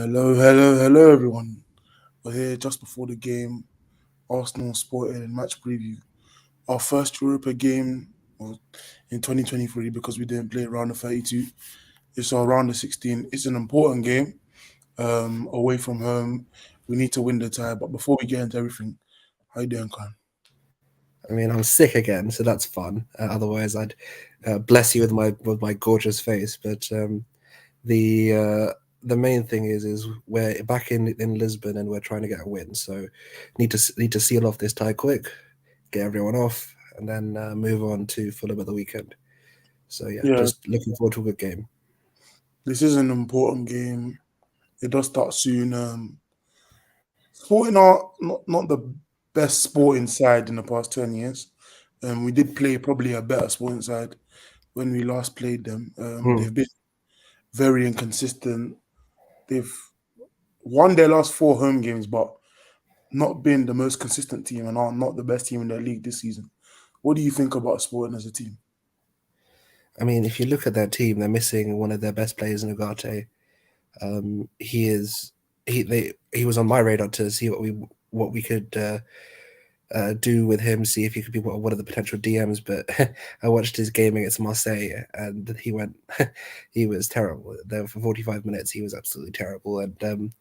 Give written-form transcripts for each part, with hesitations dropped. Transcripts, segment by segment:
Hello, everyone. We're here just before the game, Arsenal Sporting match preview. Our first Europa game was in 2023 because we didn't play round of 32. It's our round of 16. It's an important game away from home. We need to win the tie. But before we get into everything, how you doing, Khan? I mean, I'm sick again, so that's fun. Otherwise, I'd bless you with my gorgeous face. But the uh, the main thing is we're back in Lisbon and we're trying to get a win. So need to seal off this tie quick, get everyone off, and then move on to Fulham at the weekend. So yeah, Yeah, just looking forward to a good game. this is an important game. It does start soon. Sporting are not the best sporting side in the past 10 years. We did play probably a better sporting side when we last played them. Hmm. They've been very inconsistent. They've won their last four home games, but not been the most consistent team and are not the best team in their league this season. What do you think about Sporting as a team? I mean, if you look at their team, they're missing one of their best players in Ugarte. He is he was on my radar to see what we could do with him, see if he could be one of the potential DMs. But I watched his game against Marseille, and he went, he was terrible. There for 45 minutes, he was absolutely terrible. And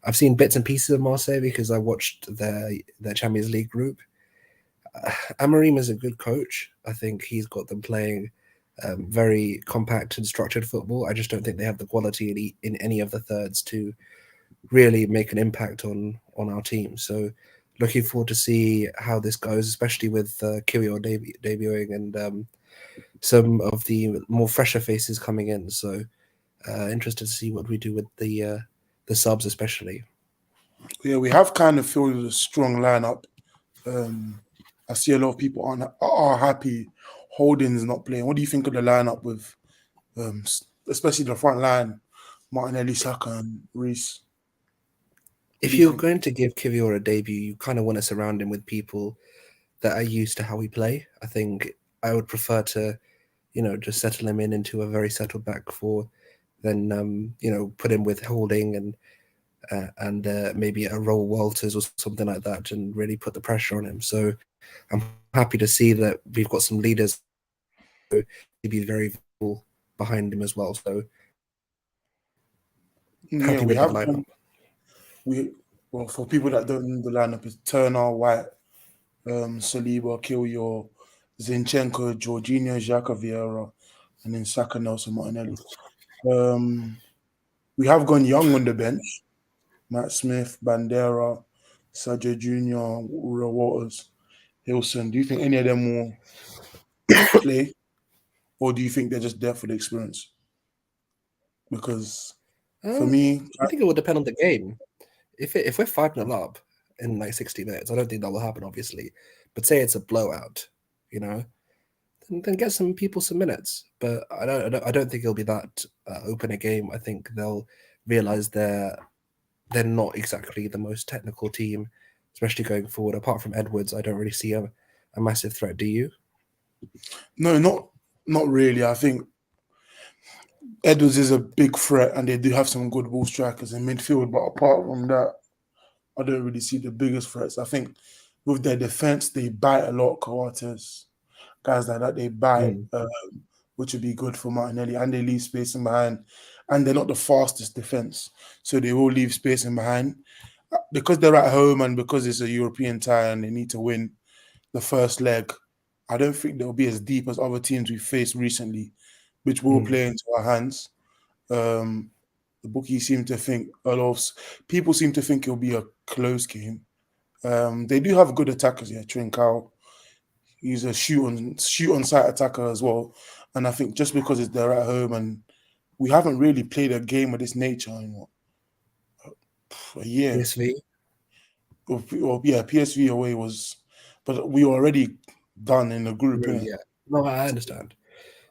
I've seen bits and pieces of Marseille because I watched their Champions League group. Amorim is a good coach. I think he's got them playing very compact and structured football. I just don't think they have the quality in any of the thirds to really make an impact on our team. So looking forward to see how this goes, especially with Kyrgios debuting and some of the more fresher faces coming in. So interested to see what we do with the subs, especially. Yeah, we have kind of filled a strong lineup. Um, I see a lot of people are happy Holding's not playing. What do you think of the lineup with, especially the front line, Martinelli, Saka, and Reese? What do If you you're think? going to give Kivior a debut, you kind of want to surround him with people that are used to how we play. I think I would prefer to, just settle him into a very settled back four, then put him with Holding and maybe a Roll Walters or something like that, and really put the pressure on him. So I'm happy to see that we've got some leaders to be very visible behind him as well. So Yeah, happy we with that have lineup. we well for people that don't know the lineup is Turner, White, Saliba, Killyor, Zinchenko, Jorginho, Xhaka, Vieira, and then Saka, Nelson, Martinelli. Um, we have gone young on the bench. Matt Smith, Bandera, Sergio Jr., Ura Waters, Hilson. Do you think any of them will play, or do you think they're just there for the experience? Because for me, I think it will depend on the game. If we're 5-0 up in like 60 minutes, I don't think that will happen, obviously. But say it's a blowout, you know, then get some people some minutes. But I don't think it'll be that open a game. I think they'll realize they're not exactly the most technical team, especially going forward. Apart from Edwards, I don't really see a massive threat. Do you? no, not really. I think Edwards is a big threat, and they do have some good ball strikers in midfield. But apart from that, I don't really see the biggest threats. I think with their defense, they bite a lot. Coates, guys like that, they bite, Mm. which would be good for Martinelli, and they leave space in behind. And they're not the fastest defense, so they will leave space in behind because they're at home and because it's a European tie and they need to win the first leg. I don't think they'll be as deep as other teams we've faced recently, which will Mm. play into our hands. Um, the bookies seem to think a lot of people seem to think it'll be a close game. They do have good attackers here. Trincao, he's a shoot on sight attacker as well. And I think just because it's they're at home and we haven't really played a game of this nature in a year. PSV. Or yeah, PSV away was, but we were already done in the group, innit? Yeah. No, I understand.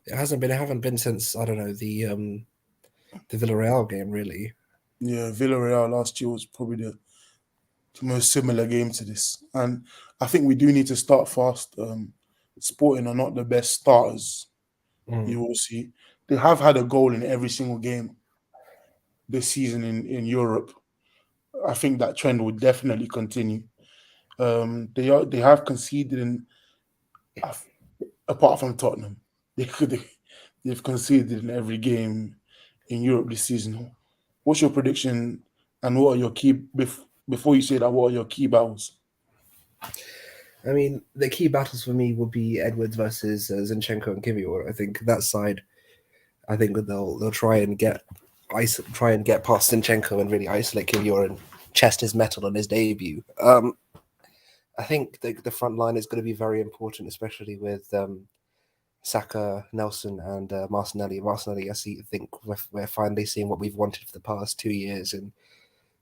It hasn't been. It haven't been since I don't know the Villarreal game really. Yeah, Villarreal last year was probably the most similar game to this, and I think we do need to start fast. Sporting are not the best starters. Mm. You will see they have had a goal in every single game, this season in Europe. I think that trend will definitely continue. They have conceded af- apart from Tottenham, they could they've conceded in every game in Europe this season. What's your prediction, and what are your before you say that? What are your key battles? I mean, the key battles for me will be Edwards versus Zinchenko and Kivior. I think that side, I think they'll try and get past Zinchenko and really isolate Kivior and chest his metal on his debut. I think the front line is going to be very important, especially with Saka, Nelson, and Martinelli. Martinelli, think we're finally seeing what we've wanted for the past 2 years, and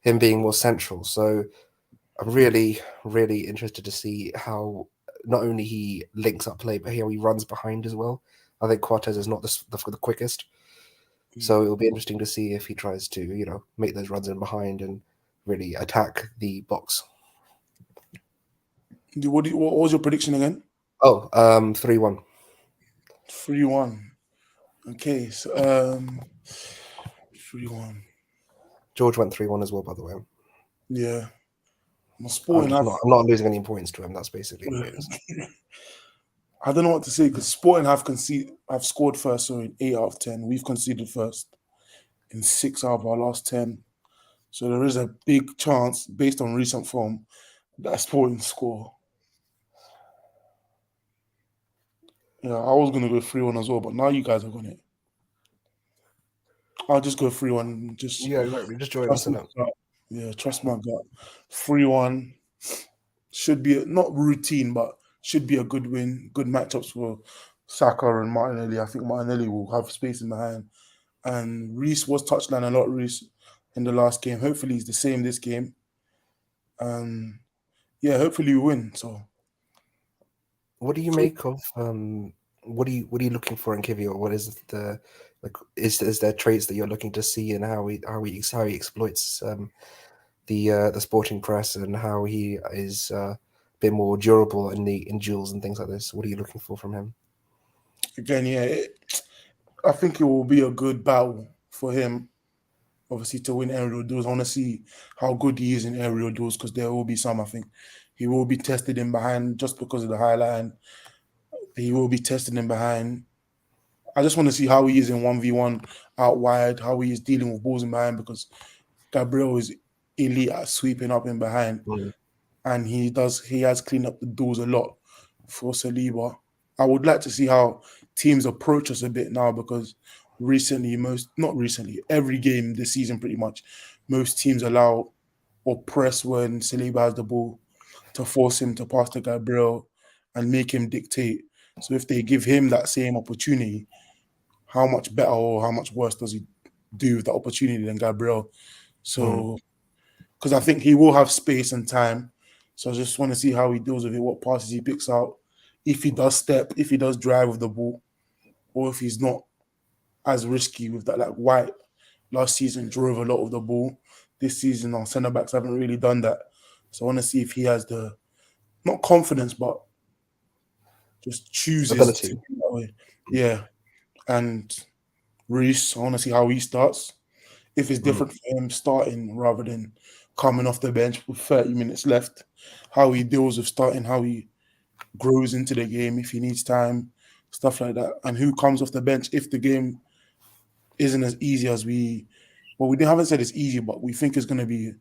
him being more central. So I'm really, really interested to see how not only he links up play, but how he runs behind as well. I think Cortez is not the quickest, so it'll be interesting to see if he tries to, make those runs in behind and really attack the box. What was your prediction again? Oh, 3-1. 3-1. Okay, so 3-1. George went 3-1 as well, by the way. Yeah, my Sporting have. I'm not losing any points to him. That's basically what it is. I don't know what to say because Sporting have scored first, so in 8 out of 10. We've conceded first in 6 out of our last 10. So there is a big chance, based on recent form, that Sporting score. Yeah, I was gonna go 3-1 as well, but now you guys are gonna. I'll just go 3-1. Just Yeah, exactly. Just join us trust in my it. gut. Yeah, trust my gut. 3-1 should be not routine, but should be a good win. Good matchups for Saka and Martinelli. I think Martinelli will have space in behind. And Reese was touchline a lot, Reese, in the last game. Hopefully he's the same this game. And yeah, hopefully we win. So What do you make of what are you looking for in Kivior? What is the like is there traits that you're looking to see in how he exploits the sporting press and how he is a bit more durable in duels and things like this? What are you looking for from him? again, yeah, I think it will be a good battle for him, obviously, to win aerial duels. I want to see how good he is in aerial duels because there will be some, I think. He will be tested in behind just because of the high line. He will be tested in behind. I just want to see how he is in 1v1 out wide, how he is dealing with balls in behind because Gabriel is elite at sweeping up in behind, Mm, and he has cleaned up the doors a lot for Saliba. I would like to see how teams approach us a bit now because recently, most not recently, every game this season pretty much, most teams allow or press when Saliba has the ball to force him to pass to Gabriel and make him dictate. So if they give him that same opportunity, how much better or how much worse does he do with the opportunity than Gabriel? mm, So because I think he will have space and time. So I just want to see how he deals with it, what passes he picks out, if he does step, if he does drive with the ball, or if he's not as risky with that. Like White last season drove a lot of the ball. This season our centre backs haven't really done that. So I want to see if he has the not confidence, but just chooses to ability. do that way. Yeah. And Reese, I want to see how he starts. If it's Mm. different for him starting rather than coming off the bench with 30 minutes left, how he deals with starting, how he grows into the game, if he needs time, stuff like that, and who comes off the bench if the game isn't as easy as well, we haven't said it's easy, but we think it's going to be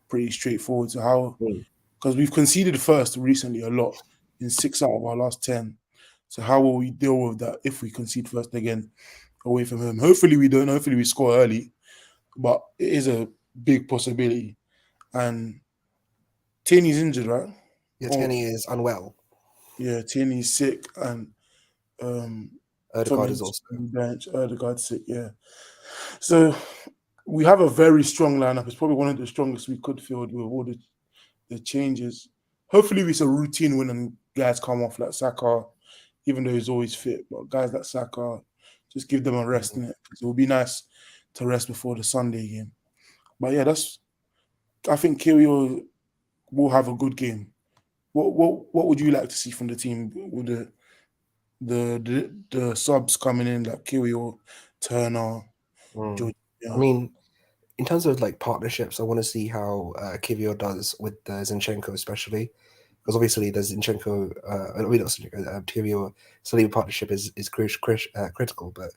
pretty straightforward. So how, Mm. because we've conceded first recently a lot in 6 out of our last 10. So how will we deal with that if we concede first again away from him? Hopefully we don't. Hopefully we score early, but it is a big possibility. And Tierney's injured, right? Yeah, Oh, Tierney is unwell. yeah, Tierney's sick, and um, Odegaard is Tommy's also. on the bench. Odegaard's sick, yeah. So we have a very strong lineup. It's probably one of the strongest we could field with all the changes. Hopefully, it's a routine win and guys come off like Saka, even though he's always fit. But guys like Saka, just give them a rest in it. It will be nice to rest before the Sunday game. But yeah, I think Kyrgios will have a good game. What would you like to see from the team with the subs coming in like Kyrgios, Turner, Mm. I Jorginho? mean, in terms of like partnerships, I want to see how Kivior does with Zinchenko, especially because obviously the Zinchenko, I mean not Zinchenko, Kivior Saliba partnership is critical, but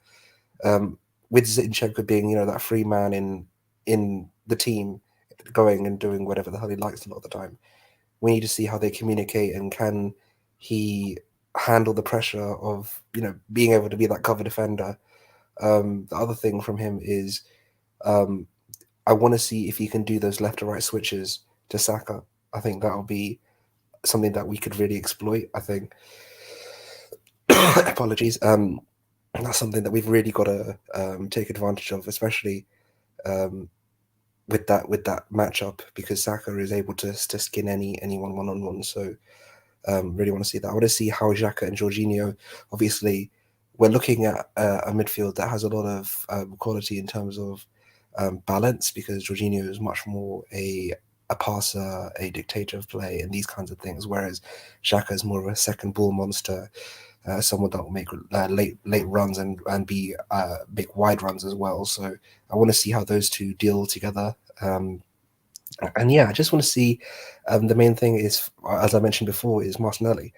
with Zinchenko being that free man in the team, going and doing whatever the hell he likes a lot of the time, we need to see how they communicate and can he handle the pressure of being able to be that cover defender. The other thing from him is um, I want to see if he can do those left to right switches to Saka. I think that'll be something that we could really exploit. I think. Apologies. That's something that we've really got to take advantage of, especially um, with that matchup, because Saka is able to skin anyone one on one. So really want to see that. I want to see how Xhaka and Jorginho. Obviously, we're looking at a midfield that has a lot of quality in terms of balance, because Jorginho is much more a passer, a dictator of play, and these kinds of things. Whereas Xhaka is more of a second ball monster, someone that will make late runs and be make wide runs as well. So I want to see how those two deal together. And yeah, I just want to see. The main thing is, as I mentioned before, is Martinelli.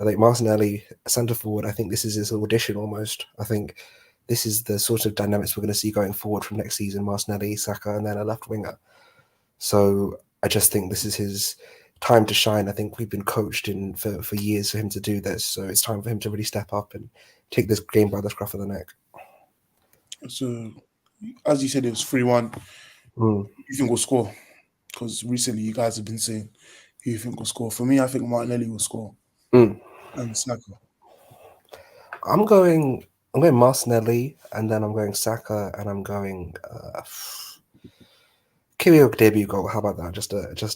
I think Martinelli, centre forward. I think this is his audition almost. I think this is the sort of dynamics we're going to see going forward from next season. Martinelli, Saka, and then a left winger. So I just think this is his time to shine. I think we've been coached in for years for him to do this. So it's time for him to really step up and take this game by the scruff of the neck. So, as you said, it was 3-1. Mm. You think we'll score? Because recently you guys have been saying who you think will score. For me, I think Martinelli will score Mm. and Saka. I'm going Martinelli, and then I'm going Saka, and I'm going Kiwior debut goal. How about that? Just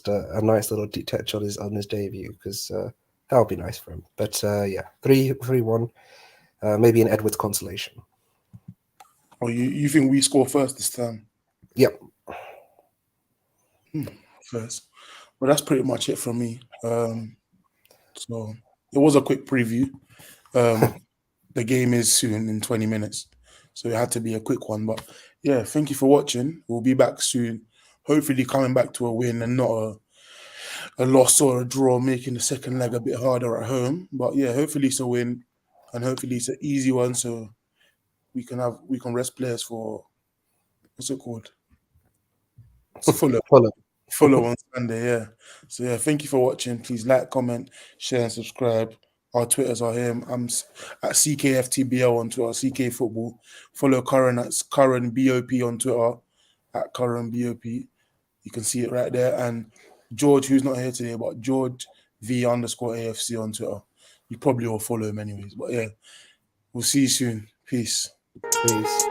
a nice little touch on his debut, because that would be nice for him. But yeah, 3-1, maybe an Edwards consolation. Or you think we score first this time? Yep. First. Well, that's pretty much it from me. So it was a quick preview. The game is soon in 20 minutes. So it had to be a quick one. But yeah, thank you for watching. We'll be back soon. Hopefully coming back to a win and not a loss or a draw, making the second leg a bit harder at home. But yeah, hopefully it's a win. And hopefully it's an easy one so we can rest players for what's it called? It's Fulham. Fulham. Fulham on Sunday, yeah. So yeah, thank you for watching. Please like, comment, share, and subscribe. Our Twitters are here. I'm at CKFTBL on Twitter, CK Football. Follow Curran at Curran BOP on Twitter, at Curran BOP. You can see it right there. And George, who's not here today, but George V_AFC on Twitter. You probably all follow him anyways. But yeah, we'll see you soon. Peace. Peace.